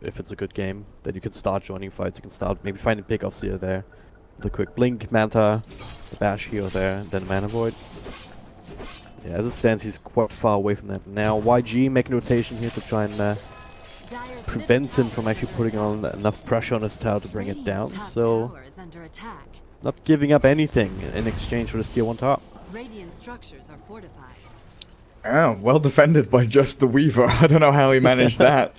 if it's a good game, then you can start joining fights. You can start maybe finding pickoffs here or there. The quick blink, Manta, the bash here or there, and then Mana Void. Yeah, as it stands, he's quite far away from that. Now YG making rotation here to try and prevent him from actually putting on enough pressure on his tower to bring it down. So, not giving up anything in exchange for this tier 1 top. Radiant structures are fortified. Oh, well defended by just the Weaver. I don't know how he managed that.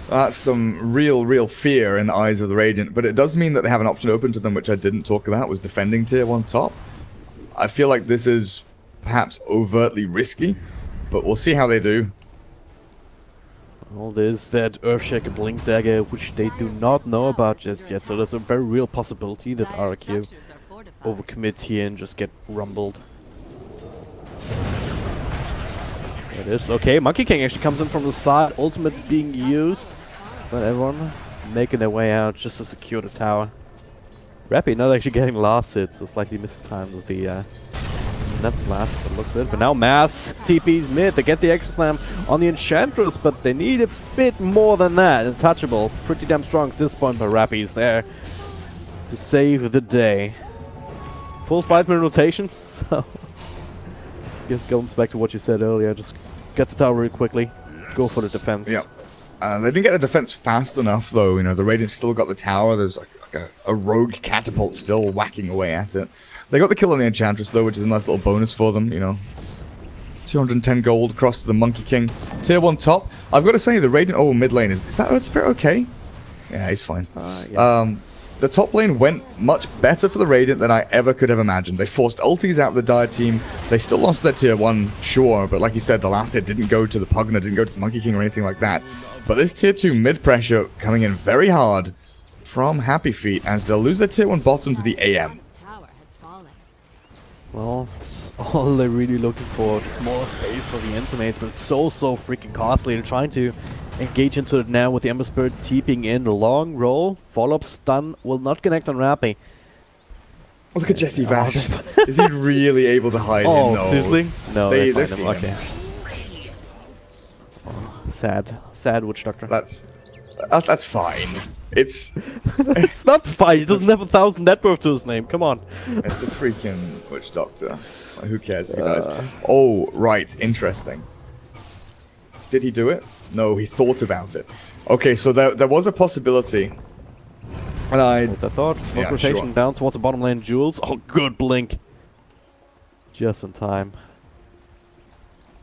That's some real fear in the eyes of the Radiant. But it does mean that they have an option open to them, which I didn't talk about, was defending tier 1 top. I feel like this is perhaps overtly risky, but we'll see how they do. Well, there's that Earthshaker Blink Dagger, which they do not know about just yet. So there's a very real possibility that RRQ overcommit here and just get rumbled. There it is. Okay, Monkey King actually comes in from the side. Ultimate being used. But everyone making their way out just to secure the tower. Rappy not actually getting last hits. So slightly mistimed with the net blast. But looks good. But now Mass TP's mid. They get the extra slam on the Enchantress. But they need a bit more than that. Untouchable. Pretty damn strong at this point. But Rappy's there to save the day. Full 5-minute rotation. So I guess going back to what you said earlier, just get the tower really quickly, go for the defense. Yeah, they didn't get the defense fast enough though. You know, the Radiant still got the tower. There's like a rogue catapult still whacking away at it. They got the kill on the Enchantress though, which is a nice little bonus for them. You know, 210 gold across to the Monkey King. Tier 1 top. I've got to say the Radiant mid lane is that Earth Spirit okay? Yeah, he's fine. Yeah. The top lane went much better for the Radiant than I ever could have imagined. They forced ultis out of the Dire team. They still lost their tier 1, sure, but like you said, the last hit didn't go to the Pugna, didn't go to the Monkey King or anything like that. But this tier 2 mid pressure coming in very hard from Happy Feet as they'll lose their tier 1 bottom to the AM. Well, it's all they're really looking for, just more space for the Intimates, but it's so freaking costly. They're trying to engage into it now with the Ember Spirit TPing in. Long roll, follow-up stun will not connect on Rappy. Oh, look at Jesse Vash. Is he really able to hide him? No. Seriously? No, they've find seen him. him. Okay. Oh, sad Witch Doctor. That's fine. It's not fine. He doesn't have 1,000 net worth to his name. Come on. It's a freaking Witch Doctor. Like, who cares if he dies? Oh, right. Interesting. Did he do it? No, he thought about it. Okay, so there was a possibility. And I thought. Smoke rotation down towards the bottom lane. Jules. Oh, good blink. Just in time.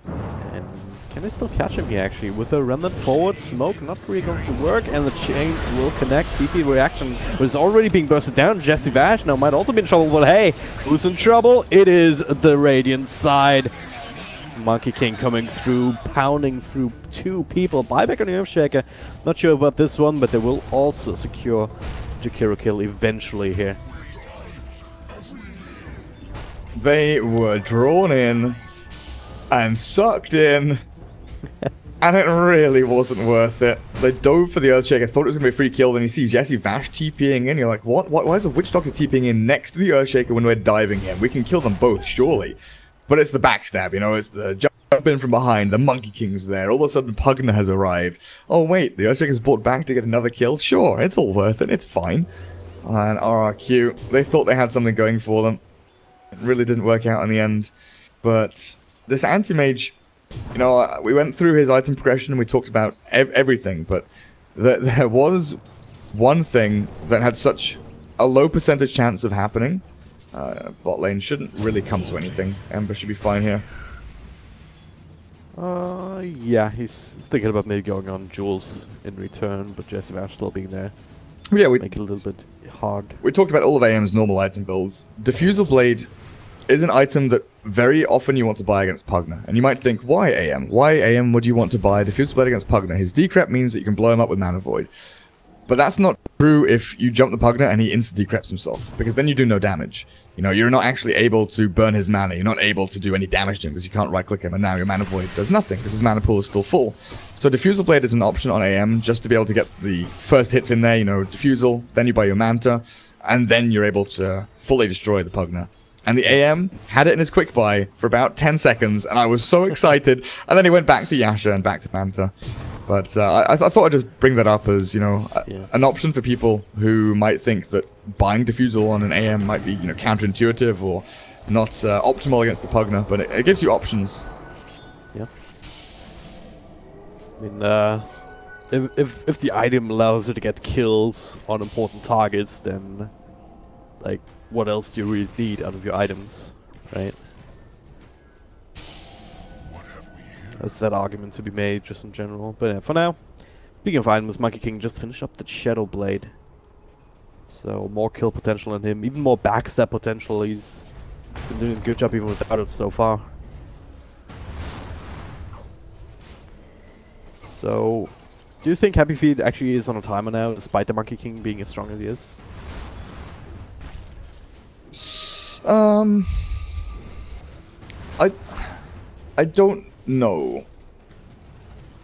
And can they still catch him here, actually? With a remnant forward, smoke not really going to work, and the chains will connect. TP reaction was already being bursted down. Jesse Vash now might also be in trouble, but hey, who's in trouble? It is the Radiant side. Monkey King coming through, pounding through 2 people. Buyback on the Earthshaker. Not sure about this one, but they will also secure Jakiro kill eventually here. They were drawn in and sucked in, and it really wasn't worth it. They dove for the Earthshaker, thought it was going to be a free kill, then you see Jesse Vash TPing in. You're like, what? Why is a Witch Doctor TPing in next to the Earthshaker when we're diving him? We can kill them both, surely. But it's the backstab, you know, it's the jump in from behind, the Monkey King's there, all of a sudden Pugna has arrived. Oh wait, the Earthshaker's brought back to get another kill? Sure, it's all worth it, it's fine. And RRQ, they thought they had something going for them. It really didn't work out in the end. But this Anti-Mage, you know, we went through his item progression and we talked about everything, but there was one thing that had such a low percentage chance of happening. Bot lane shouldn't really come to anything. Ember should be fine here. Yeah, he's thinking about maybe going on Jules in return, but Jesse Vash still being there. Yeah, we make it a little bit hard. We talked about all of AM's normal item builds. Diffusal Blade is an item that very often you want to buy against Pugna. And you might think, why AM? Why AM would you want to buy Diffusal Blade against Pugna? His decrep means that you can blow him up with Mana Void. But that's not true if you jump the Pugna and he insta-decreps himself, because then you do no damage. You know, you're not actually able to burn his mana, you're not able to do any damage to him because you can't right-click him, and now your Mana Void does nothing because his mana pool is still full. So Diffusal Blade is an option on AM just to be able to get the first hits in there, you know, Diffusal, then you buy your Manta, and then you're able to fully destroy the Pugna. And the AM had it in his quick buy for about 10 seconds, and I was so excited, and then he went back to Yasha and back to Manta. But I thought I'd just bring that up as, you know, an option for people who might think that buying Diffusal on an AM might be, you know, counterintuitive or not optimal against the Pugna, but it gives you options. Yeah. I mean, if the item allows you to get kills on important targets, then, like, what else do you really need out of your items, right? That's that argument to be made, just in general. But yeah, for now, speaking of items, Monkey King just finished up the Shadow Blade. So, more kill potential in him, even more backstab potential. He's been doing a good job even without it so far. So, do you think Happy Feet actually is on a timer now, despite the Monkey King being as strong as he is? I don't know.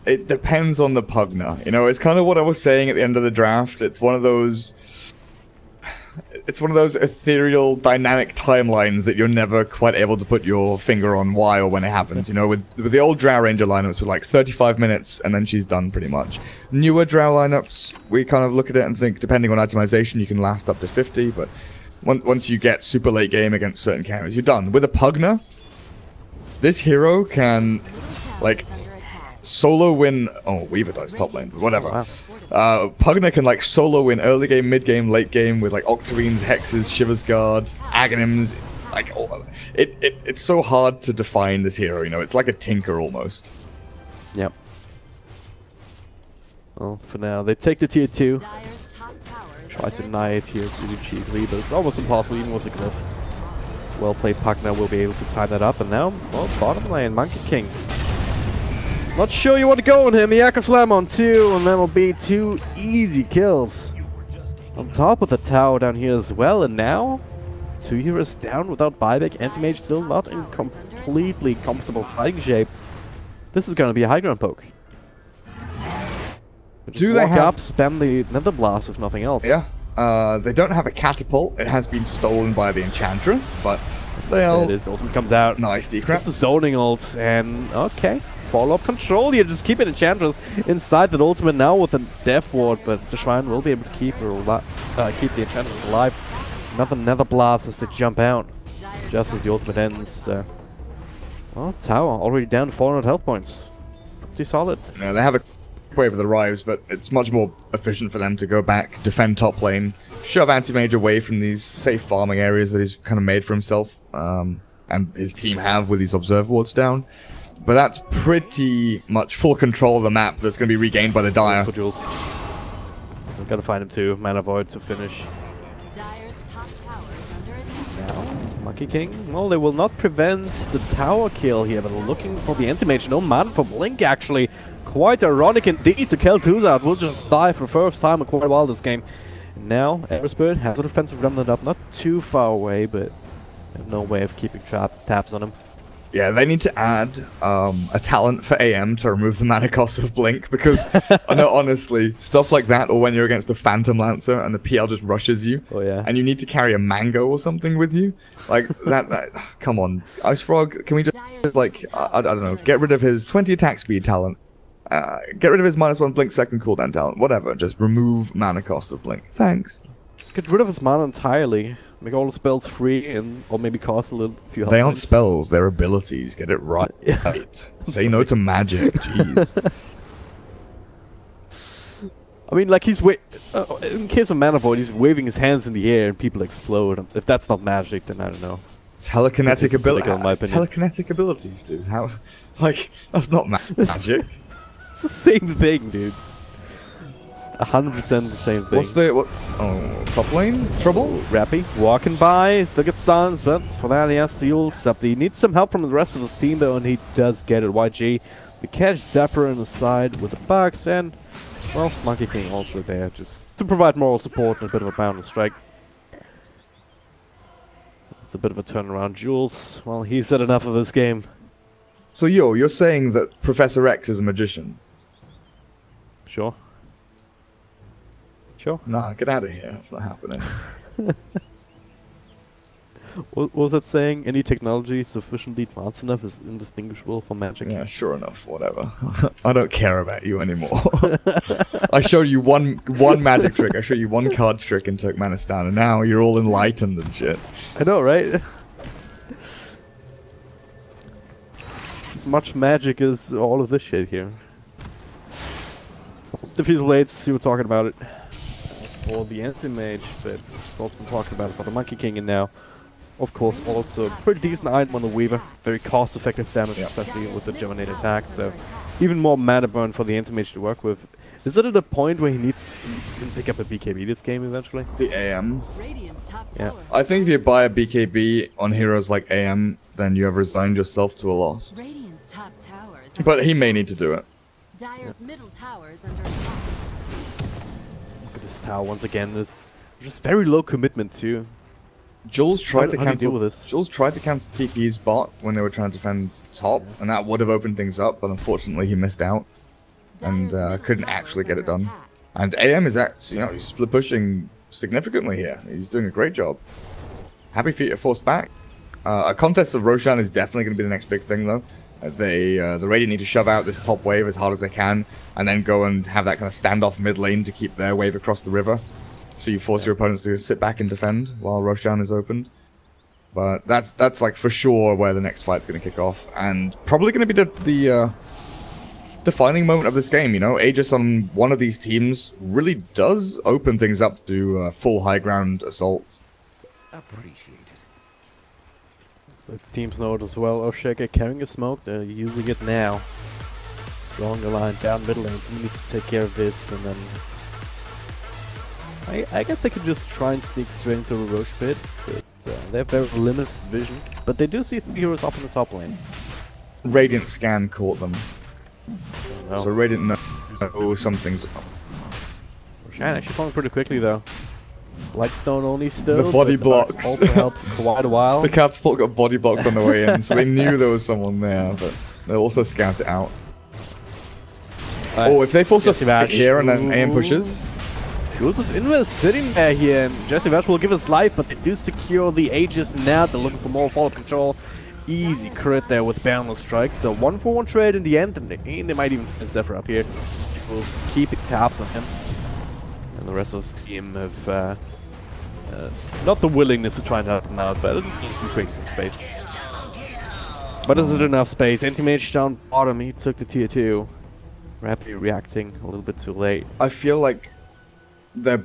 It depends on the Pugna. You know, it's kind of what I was saying at the end of the draft. It's one of those ethereal, dynamic timelines that you're never quite able to put your finger on why or when it happens. You know, with the old Drow Ranger lineups, with like 35 minutes and then she's done pretty much. Newer Drow lineups, we kind of look at it and think, depending on itemization, you can last up to 50, but once you get super late game against certain characters, you're done. With a Pugna, this hero can, like, solo win. Oh, Weaver dies top lane, but whatever. Wow. Pugna can, like, solo win early game, mid game, late game with, like, Octarines, Hexes, Shivers Guard, Aghanims. Like, it's so hard to define this hero, you know? It's like a tinker almost. Yep. Well, for now, they take the tier 2. Try to deny it here to cheaply, but it's almost impossible even with the glyph. Well played, Pugna will be able to tie that up, and now, well, bottom lane, Monkey King. Not sure you want to go on him. Yakov Slam on 2, and that'll be 2 easy kills. On top of the tower down here as well, and now 2 heroes down without buyback. Anti-Mage still not in completely comfortable fighting shape. This is going to be a high ground poke. Just walk up, spam the Nether Blast if nothing else. Yeah. They don't have a catapult. It has been stolen by the Enchantress, but they'll... It is. Ultimate comes out. Nice decrep. Just the zoning ult, and okay. Follow-up control here, just keeping Enchantress inside that ultimate now with the Death Ward, but the Shrine will be able to keep keep the Enchantress alive. Another Nether Blast as they jump out, just as the ultimate ends. Well, Tower already down to 400 health points. Pretty solid. Yeah, they have a wave of the Rives, but it's much more efficient for them to go back, defend top lane, shove Anti-Mage away from these safe farming areas that he's kind of made for himself, and his team have with these Observe Wards down. But that's pretty much full control of the map that's going to be regained by the Dire. For Jules. We've got to find him too. Mana Void to finish. Now, Monkey King. Well, they will not prevent the tower kill here, but looking for the Anti-Mage. No mana for Blink, actually. Quite ironic indeed to kill Tuzat. Will just die for the first time in quite a while this game. And now, Everspirit has a defensive remnant up. Not too far away, but they have no way of keeping taps on him. Yeah, they need to add a talent for AM to remove the mana cost of Blink, because I know, honestly, stuff like that, or when you're against a Phantom Lancer and the PL just rushes you, and you need to carry a mango or something with you, like that come on, Ice Frog, can we just, like, I don't know, get rid of his 20 attack speed talent, get rid of his -1 Blink second cooldown talent, whatever, just remove mana cost of Blink. Thanks. Just get rid of his mana entirely. Make all the spells free, or maybe cost a few health They aren't points. spells, they're abilities. Get it right. Say no to magic. Jeez. I mean, like, he's in case of Mana Void, he's waving his hands in the air and people explode. If that's not magic, then I don't know. Telekinetic abilities. Opinion. Telekinetic abilities, dude. How? Like, that's not magic. It's the same thing, dude. 100% the same thing. What's the... Oh, top lane? Trouble? Rappy walking by, still gets stuns, but for that he has the ult up. He needs some help from the rest of his team though, and he does get it. YG, we catch Zephyr on the side with the bugs, and, well, Monkey King also there, just to provide moral support and a bit of a bound and strike. It's a bit of a turnaround. Jules, well, he's had enough of this game. So, you're saying that Professor X is a magician? Sure. Sure. Nah, get out of here. That's not happening. What was that saying? Any technology sufficiently advanced enough is indistinguishable from magic. Yeah, sure enough, whatever. I don't care about you anymore. I showed you one magic trick, I showed you one card trick in Turkmenistan, and now you're all enlightened and shit. I know, right? As much magic as all of this shit here. Diffuse blades, see we're talking about it. For the anti-mage, but we've also been talking about it for the Monkey King, and now, of course, also pretty decent item on the Weaver. Very cost-effective damage, especially with the Joinate attack, so even more mana burn for the anti-mage to work with. Is it at a point where he can pick up a BKB this game eventually? The AM. Yeah. I think if you buy a BKB on heroes like AM, then you have resigned yourself to a loss. But he may need to do it. Dire's middle tower is under attack. Look at this tower once again. This just very low commitment too. Jules tried to cancel this. Jules tried to cancel TP's bot when they were trying to defend top, and that would have opened things up, but unfortunately he missed out and couldn't actually get it done. And AM is actually, he's split pushing significantly here. He's doing a great job. Happy Feet are forced back. A contest of Roshan is definitely going to be the next big thing though. The Radiant need to shove out this top wave as hard as they can, and then go and have that kind of standoff mid lane to keep their wave across the river. So you force your opponents to sit back and defend while Roshan is opened. But that's like for sure where the next fight's going to kick off, and probably going to be the defining moment of this game. Aegis on one of these teams really does open things up to full high ground assaults. Appreciate it. So the teams know it as well. Oshaka carrying a smoke, they're using it now. Drawing a line down middle lane, someone needs to take care of this, and then I guess I could just try and sneak straight into a Roche pit, but they have very limited vision. But they do see 3 heroes up in the top lane. Radiant scan caught them. Oh, So Radiant knows something's up. Roshan actually falling pretty quickly though. Lightstone only still. The body but blocks. Also helped for quite a while. The catapult got body blocked on the way in, so they knew there was someone there, but they'll also scout it out. Oh, if they force a fight here and then AM pushes. Jules is in sitting there here, and Jesse Vash will give his life, but they do secure the Aegis now. They're looking for more follow control. Easy crit there with Boundless Strike. So 1-for-1 trade in the end, and they might even find Zephyr up here. Jules keeping tabs on him. And the rest of his team have not the willingness to try and help him out, but at least he's creating some space. But is it enough space? Anti-Mage down bottom, he took the tier 2. Rapidly reacting a little bit too late. I feel like their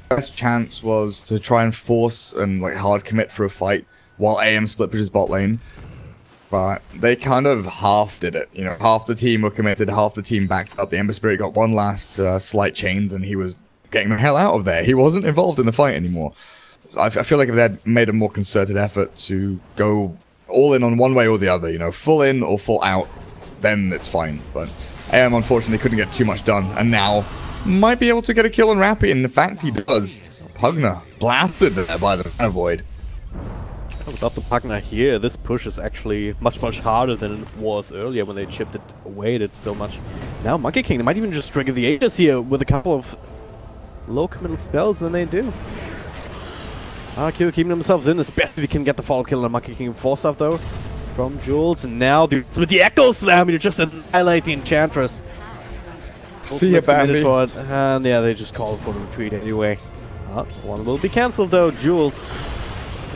best chance was to try and force and hard commit for a fight while AM split pushes bot lane. But they kind of half did it. Half the team were committed, half the team backed up. The Ember Spirit got one last slight chains, and he was getting the hell out of there. He wasn't involved in the fight anymore. So I feel like if they had made a more concerted effort to go all in on one way or the other, full in or full out, then it's fine. But AM unfortunately couldn't get too much done, and now might be able to get a kill on Rappy, and in fact he does. Pugna blasted there by the Mana Void. Without the Pugna here, this push is actually much harder than it was earlier when they chipped it away. It so much. Now Monkey King, they might even just trigger the Aegis here with a couple of low committal spells, and they do. RRQ keeping themselves in, especially if you can get the follow kill on Monkey King. Force up though from Jules, and now with the Echo Slam, you just annihilate the Enchantress. See ya, Bambi. For it, and yeah, they just call for the retreat anyway. One will be cancelled though. Jules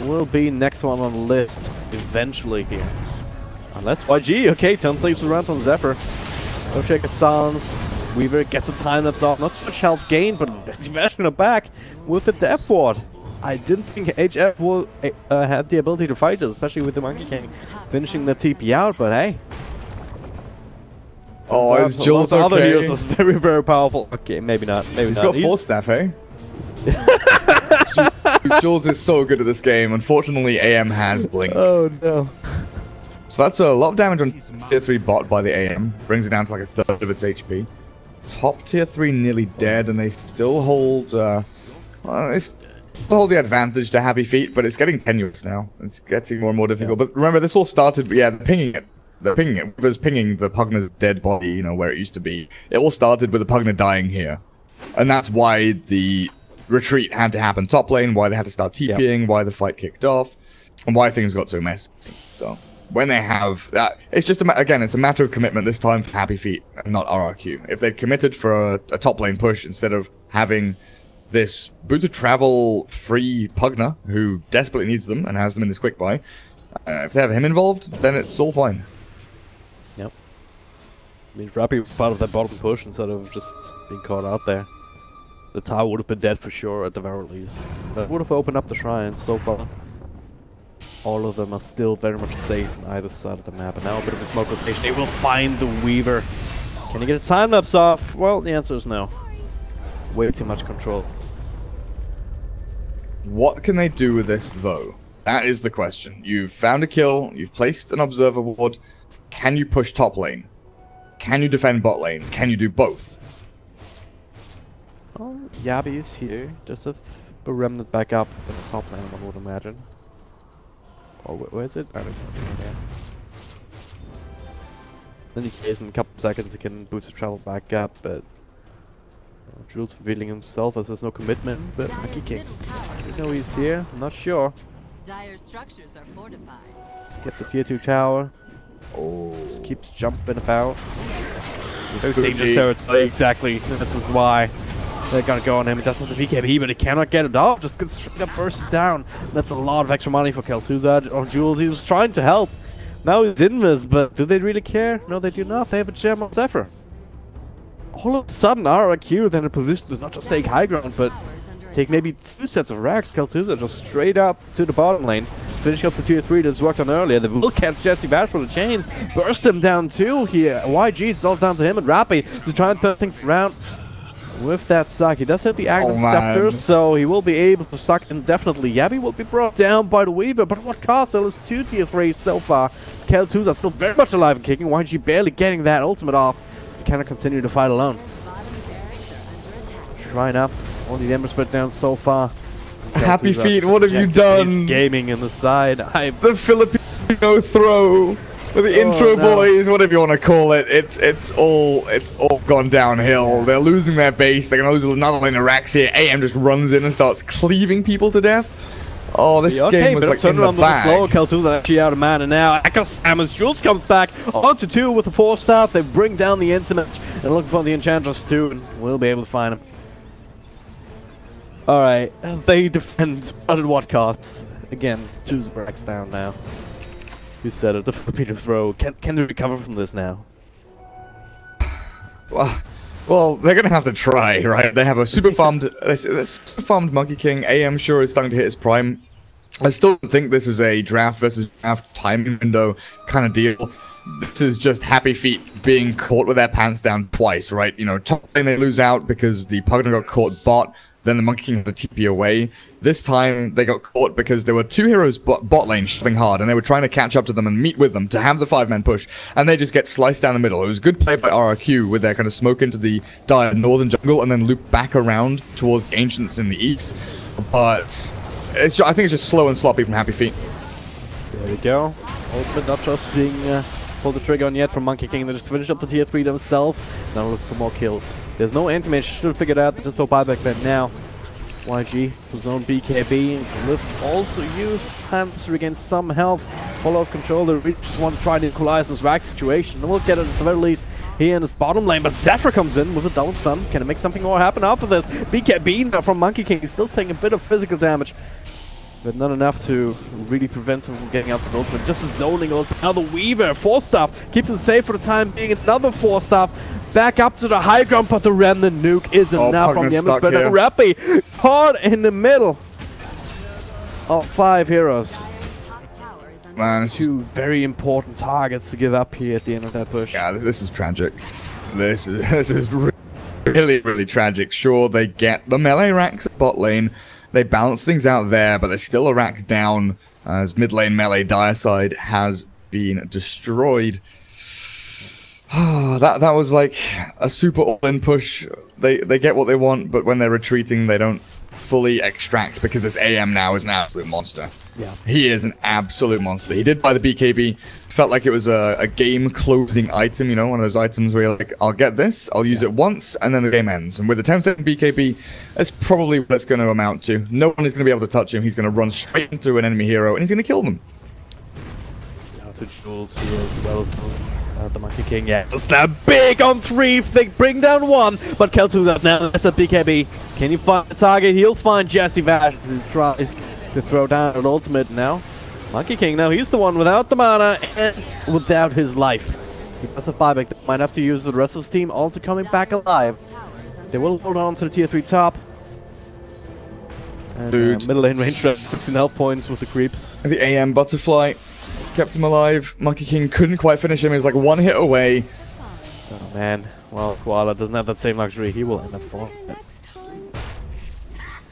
will be next one on the list eventually here. Unless YG, okay, 10 leaves around from Zephyr. Go check a silence. Weaver gets a time lapse off. Not much health gain, but Sebastian back with the Death Ward. I didn't think HF will had the ability to fight this, especially with the Monkey King finishing the TP out, but hey. Oh, is Jules okay? Other heroes is very powerful. Okay, maybe not. Maybe He's not. got Force Staff, eh? Jules is so good at this game. Unfortunately, AM has Blink. Oh no. So that's a lot of damage on tier 3 bot by the AM. Brings it down to like a third of its HP. Top tier 3 nearly dead, and they still hold they still hold the advantage to Happy Feet, but it's getting tenuous now. It's getting more and more difficult. Yeah. But remember, this all started, yeah, they're pinging it. It was pinging the Pugna's dead body, where it used to be. It all started with the Pugna dying here. And that's why the retreat had to happen top lane, why they had to start TPing, why the fight kicked off. and why things got so messy. So when they have that, it's just again, it's a matter of commitment this time for Happy Feet and not RRQ. If they'd committed for a top lane push instead of having this Boots of Travel free Pugner who desperately needs them and has them in his quick buy, if they have him involved, then it's all fine. Yep. I mean, Rappy was part of that bottom push instead of just being caught out there. The tower would have been dead for sure at the very least. That would have opened up the shrines so far. All of them are still very much safe on either side of the map. And now a bit of a smoke rotation. They will find the Weaver. Can he get a time lapse off? Well, the answer is no. Way too much control. What can they do with this, though? That is the question. You've found a kill. You've placed an observer ward. Can you push top lane? Can you defend bot lane? Can you do both? Well, Yabi is here. Just a remnant back up in the top lane, one would imagine. Oh, where is it? I don't know. In any case, in a couple seconds, he can boost the travel back up, but Jules revealing himself as there's no commitment. But Monkey King, you know he's here. I'm not sure. Dire structures are fortified. Let's get the tier 2 tower. Oh, just keeps jumping about. Very dangerous territory. Exactly. This is why they're gonna go on him. It doesn't have the BKB, but he cannot get it off. Just gets straight up bursted down. That's a lot of extra money for Kel'Thuzad or Jules. He was trying to help. Now he's invis, but do they really care? No, they do not. They have a gem on Zephyr. All of a sudden, RRQ then in a position to not just take high ground, but take maybe 2 sets of racks. Kel'Thuzad just straight up to the bottom lane. Finish up the tier 3 that's worked on earlier. They will catch Jesse Bash for the chains. Burst him down too here. YG, it's all down to him and Rappy to try and turn things around. With that suck, he does hit the active scepter, so he will be able to suck indefinitely. Yabi will be brought down by the Weaver, but at what cost? There is 2 tier 3s so far. Kel'Thuzad still very much alive and kicking. YG barely getting that ultimate off. He cannot continue to fight alone. Shrine up. Only the Ember spread down so far. Happy Feet, what have you done? Gaming in the side. The Filipino throw. With the intro boys, whatever you want to call it, it's all gone downhill. They're losing their base. They're gonna lose another lane of racks here. AM just runs in and starts cleaving people to death. Oh, this game was like in the bag. Slow Kel'Thuzad actually out of mana now. Echo Samus, Jules comes back onto 2 with the 4-staff. They bring down the Intimate and look for the Enchantress too, and we'll be able to find him. Alright, they defend, but at what cost? Again, 2 racks down now. You said it, the Filipino throw. Can they recover from this now? Well, they're gonna have to try, right? They have a super farmed Monkey King. AM sure is starting to hit his prime. I still don't think this is a draft versus draft timing window kind of deal. This is just Happy Feet being caught with their pants down twice, right? You know, top lane they lose out because the Pugner got caught bot. Then the Monkey King had to TP away. This time, they got caught because there were 2 heroes bot lane shoving hard, and they were trying to catch up to them and meet with them to have the 5-man push, and they just get sliced down the middle. It was good play by RRQ with their kind of smoke into the dire northern jungle and then loop back around towards the Ancients in the east. But it's I think it's just slow and sloppy from Happy Feet. There we go. Ultimate not just being pulled the trigger on yet from Monkey King. They just finished up the tier 3 themselves. Now look for more kills. There's no anti-mage. Should have figured out that there's no buyback bet now. YG, his own BKB, Lift also used times to regain some health. Follow control, they really just want to try to equalize this rack situation. And we'll get it at the very least here in this bottom lane. But Zephyr comes in with a double stun. Can it make something more happen after this? BKB now from Monkey King. He's still taking a bit of physical damage, but not enough to really prevent him from getting out the ultimate. Just a zoning ult. Now the Weaver, 4-staff, keeps him safe for the time being. Another 4-staff. Back up to the high ground, but the Remnant nuke is enough from the Ember Spread. And Rappy caught in the middle of 5 heroes. Man, 2 very important targets to give up here at the end of that push. Yeah, this is tragic. This is really, really tragic. Sure, they get the melee racks at bot lane. They balance things out there, but there's still a racks down as mid lane melee dire side has been destroyed. that was like a super all-in push. They get what they want, but when they're retreating, they don't fully extract because this AM now is an absolute monster. Yeah. He is an absolute monster. He did buy the BKB. Felt like it was a game-closing item, you know, one of those items where you're like, I'll get this, I'll use it once, and then the game ends. And with a 10-second BKB, that's probably what it's going to amount to. No one is going to be able to touch him. He's going to run straight into an enemy hero, and he's going to kill them. Now to Jules here as well. The Monkey King, yeah. Stab big on 3 if they bring down 1, but Kel2 that now. That's a BKB. Can you find the target? He'll find Jesse Vash as he tries to throw down an ultimate now. Monkey King now, he's the one without the mana and without his life. He does have buyback. They might have to use the rest of his team also coming back alive. They will hold on to the tier 3 top. And middle lane range 16 health points with the creeps. The AM Butterfly kept him alive. Monkey King couldn't quite finish him. He was like 1 hit away. Oh man, well, Koala doesn't have that same luxury. He will end up falling.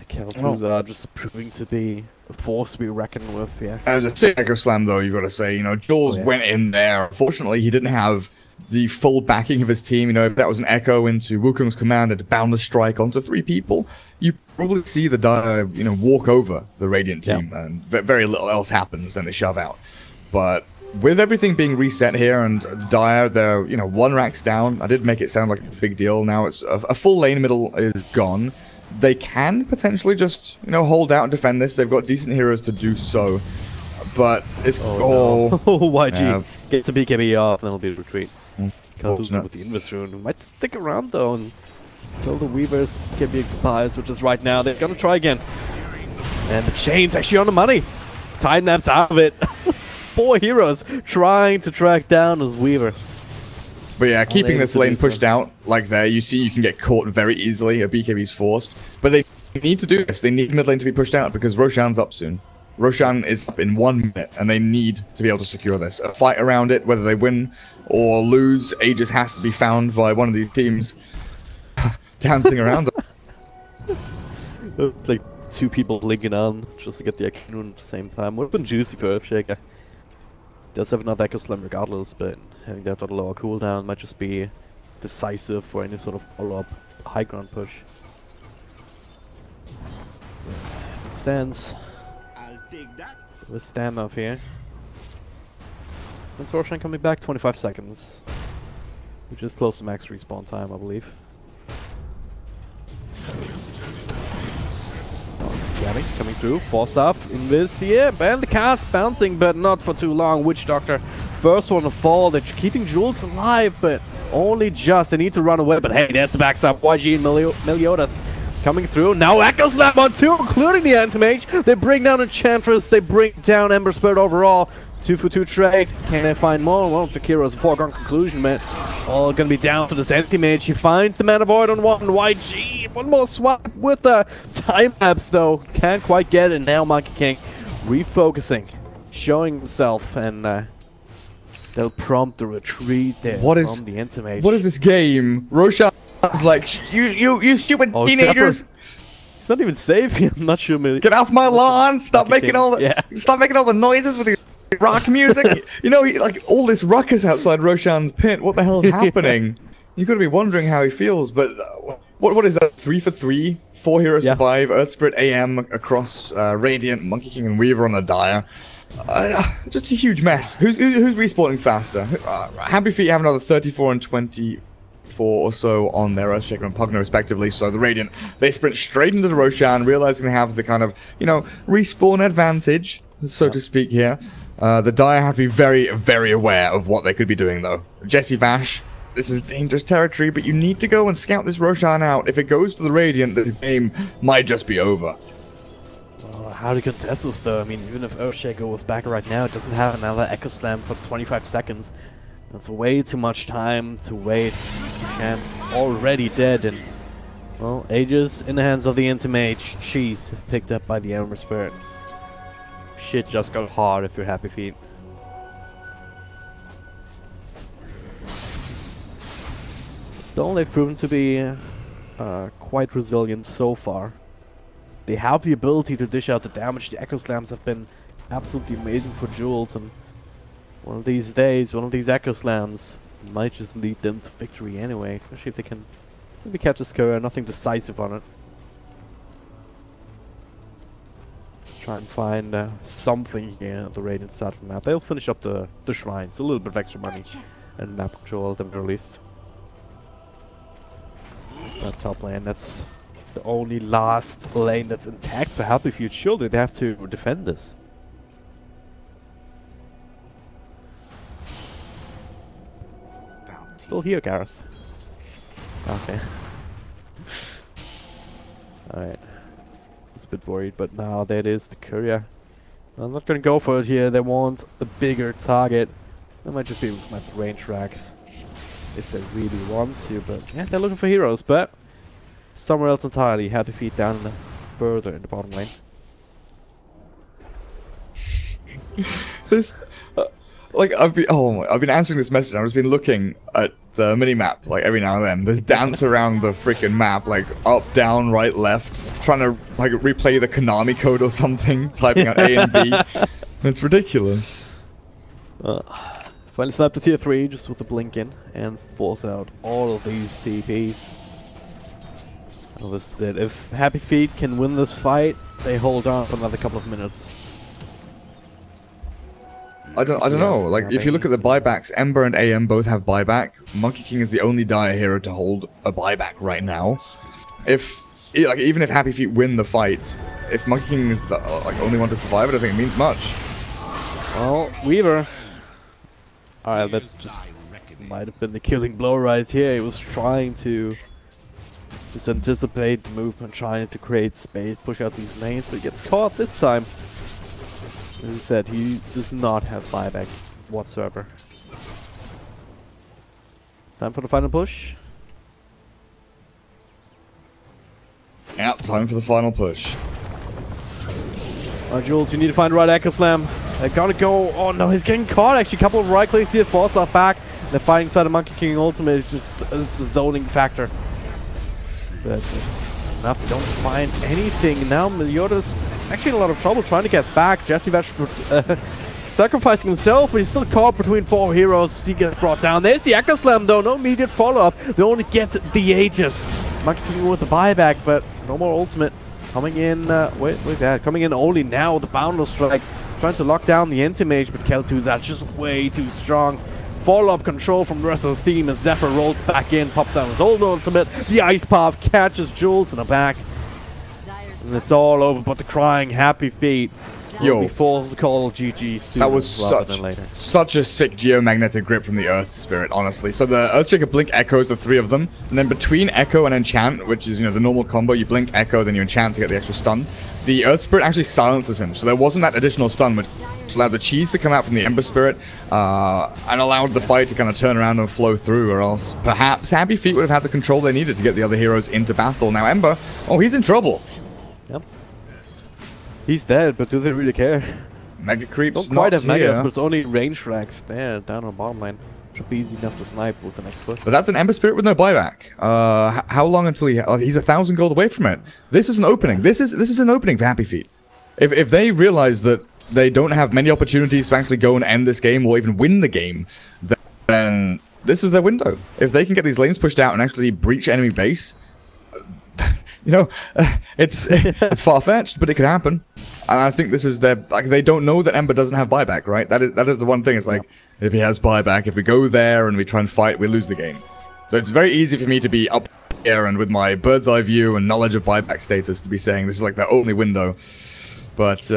Kel2's are just proving to be a force to be reckoned with, yeah. As a sick Echo Slam, though, you've got to say, you know, Jules went in there. Unfortunately, he didn't have the full backing of his team. You know, if that was an Echo into Wukong's command and Boundless Strike onto 3 people, you probably see the Dire, you know, walk over the Radiant team, and very little else happens, then they shove out. But with everything being reset here and Dire, they're, you know, 1 racks down. I did make it sound like a big deal. Now it's a full lane middle is gone. They can potentially just, you know, hold out and defend this. They've got decent heroes to do so. But it's... No. YG gets a BKB off, and then it'll be a retreat. Kel2 with the Invis rune. Might stick around, though, until the Weaver's BKB expires, which is right now. They're going to try again. And the chain's actually on the money. Time Nap's out of it. 4 heroes trying to track down his Weaver. But yeah, keeping this lane pushed out like there, you see you can get caught very easily. A BKB's forced. But they need to do this. They need mid lane to be pushed out because Roshan's up soon. Roshan is up in 1 minute, and they need to be able to secure this. A fight around it, whether they win or lose, Aegis has to be found by one of these teams dancing around them. Like 2 people linking on just to get the Echo Rune at the same time. Would have been juicy for Earthshaker. Does have another Echo Slam regardless, but having that on a lower cooldown might just be decisive for any sort of follow-up high ground push. It stands. I'll take that. With standoff here. And Roshan coming back 25 seconds. Which is close to max respawn time, I believe. Gabby coming through, force up, Invis here, and the cast bouncing, but not for too long. Witch Doctor, first one to fall. They're keeping Jules alive, but only just. They need to run away, but hey, there's the backstab. YG and Meliodas coming through. Now Echo Slam on 2, including the Anti-Mage. They bring down Enchantress, they bring down Ember Spirit overall. 2 for 2 trade. Can they find more? Well, Takiro's a foregone conclusion, man. All gonna be down to this Anti-Mage. He finds the Mana Void on 1. YG, one more swap with the time lapse, though. Can't quite get it. Now Monkey King refocusing, showing himself, and they'll prompt the retreat there from the Anti-Mage. What is this game? Roshan's like, you stupid teenagers. It's not even safe here. I'm not sure. Get off my lawn! Stop making all the noises with your rock music. You know, like all this ruckus outside Roshan's pit. What the hell is happening? You gotta be wondering how he feels. But what is that? 3 for 3. 4 heroes survive. Earth Spirit AM across Radiant, Monkey King, and Weaver on the Dire. Just a huge mess. Who's respawning faster? Happy Feet have another 34 and 24 or so on their Earthshaker and Pugna respectively. So the Radiant, they sprint straight into the Roshan, realizing they have the kind of, you know, respawn advantage, so to speak here. The Dire have to be very, very aware of what they could be doing, though. Jesse Vash, this is dangerous territory, but you need to go and scout this Roshan out. If it goes to the Radiant, this game might just be over. How do you contest this, though? I mean, even if Earthshaker was back right now, it doesn't have another Echo Slam for 25 seconds. That's way too much time to wait. Champ already dead, and, well, Aegis in the hands of the Anti-Mage. Cheese picked up by the Ember Spirit. Shit just got hard if you're Happy Feet. Still, they've proven to be quite resilient so far. They have the ability to dish out the damage. The Echo Slams have been absolutely amazing for Jules, and one of these days, one of these Echo Slams might just lead them to victory anyway, especially if they can maybe catch a score, nothing decisive on it. Try and find something here at the Radiant start of the map. They'll finish up the shrines. A little bit of extra money and map control at the very least. That's top lane. That's the only last lane that's intact for Happy Feet. Surely they have to defend this. Still here, Gareth. Okay. Alright. I was a bit worried, but now that is the courier. I'm not gonna go for it here. They want a bigger target. They might just be able to snipe the range racks if they really want to, but yeah, they're looking for heroes, but somewhere else entirely. Happy Feet down in the further in the bottom lane. This, like, I've been answering this message. I've just been looking at the mini-map, like, every now and then. There's dance around the freaking map, like, up, down, right, left. Trying to, like, replay the Konami code or something. Typing out A and B. It's ridiculous. Finally snap to tier 3, just with the blink in, and force out all of these TPs. Well, this is it. If Happy Feet can win this fight, they hold on for another couple of minutes. I don't know. Like, if you look at the buybacks, Ember and AM both have buyback. Monkey King is the only dire hero to hold a buyback right now. Even if Happy Feet win the fight, if Monkey King is the only one to survive, I don't think it means much. Well, Weaver. Alright, that just might have been the killing blow right here. He was trying to just anticipate the movement, trying to create space, push out these lanes, but he gets caught this time. As I said, he does not have buyback whatsoever. Time for the final push. Yep, time for the final push. Alright, Jules, you need to find the right Echo Slam. They gotta go. Oh no, he's getting caught actually. A couple of right clicks here, force off back. They're fighting inside of Monkey King Ultimate. It's just a zoning factor. But it's enough. They don't find anything. Now Meliodas actually in a lot of trouble trying to get back. Jettivash sacrificing himself, but he's still caught between 4 heroes. He gets brought down. There's the Echo Slam though. No immediate follow-up. They only get the Aegis. Monkey King with the buyback, but no more ultimate. Coming in, where's that? Coming in only now, the Boundless Strike. Trying to lock down the Anti-Mage, but Kel2's just way too strong. Follow-up control from the rest of the team as Zephyr rolls back in, pops out his old ultimate. The Ice Path catches Jules in the back. And it's all over, but the crying Happy Feet. Yo, before the call GG sooner that was such a sick geomagnetic grip from the Earth Spirit, honestly. So the Earthshaker Blink echoes the 3 of them, and then between Echo and Enchant, which is, you know, the normal combo, you Blink Echo, then you Enchant to get the extra stun. The Earth Spirit actually silences him, so there wasn't that additional stun, which allowed the cheese to come out from the Ember Spirit, and allowed the fight to kind of turn around and flow through, or else perhaps Happy Feet would have had the control they needed to get the other heroes into battle. Now Ember, oh, he's in trouble. Yep. He's dead, but do they really care? Mega Creep's don't quite have Megas, but it's only range racks there, down on bottom lane. Should be easy enough to snipe with the next push. But that's an Ember Spirit with no buyback. How long until he's 1,000 gold away from it? This is an opening. This is an opening for Happy Feet. If they realize that they don't have many opportunities to actually go and end this game or even win the game, then this is their window. If they can get these lanes pushed out and actually breach enemy base, you know, it's far-fetched, but it could happen. And I think this is their, like, they don't know that Ember doesn't have buyback, right? That is the one thing. It's like, if he has buyback, if we go there and we try and fight, we lose the game. So it's very easy for me to be up here and with my bird's eye view and knowledge of buyback status to be saying this is like their only window. But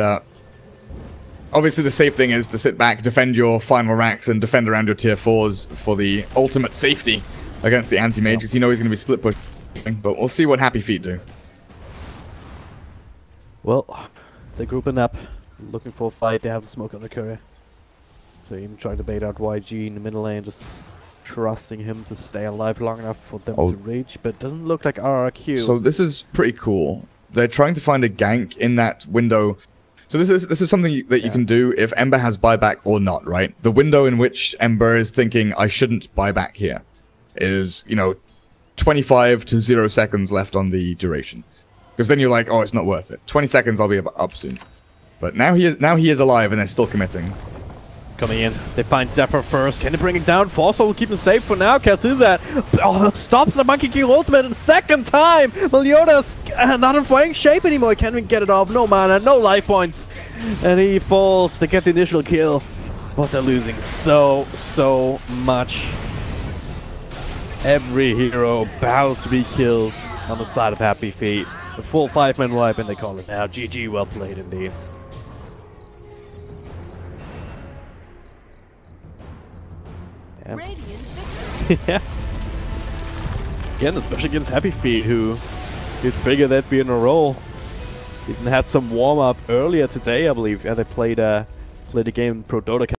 obviously the safe thing is to sit back, defend your final racks, and defend around your tier 4s for the ultimate safety against the anti-mage, because you know he's going to be split push. But we'll see what Happy Feet do. Well, they're grouping up, looking for a fight. They have the smoke on the courier. So even trying to bait out YG in the middle lane, just trusting him to stay alive long enough for them to reach. But it doesn't look like RRQ. So this is pretty cool. They're trying to find a gank in that window. So this is something that you can do if Ember has buyback or not, right? The window in which Ember is thinking, I shouldn't buy back here, is, you know, 25 to 0 seconds left on the duration, because then you're like, oh, it's not worth it. 20 seconds, I'll be up soon. But now he is alive, and they're still committing. Coming in, they find Zephyr first. Can they bring it down? Forza will keep him safe for now. Can't do that. Oh, stops the Monkey King ultimate a second time. Meliodas not in flying shape anymore. Can't even get it off. No mana, no life points. And he falls. They get the initial kill. But they're losing so much. Every hero about to be killed on the side of Happy Feet. The full 5-man wipe, and they call it now. GG, well played indeed. Yeah. Yeah. Again, especially against Happy Feet, who you'd figure they'd be in a roll. Even had some warm-up earlier today, I believe. Yeah, they played a game in Pro Dota.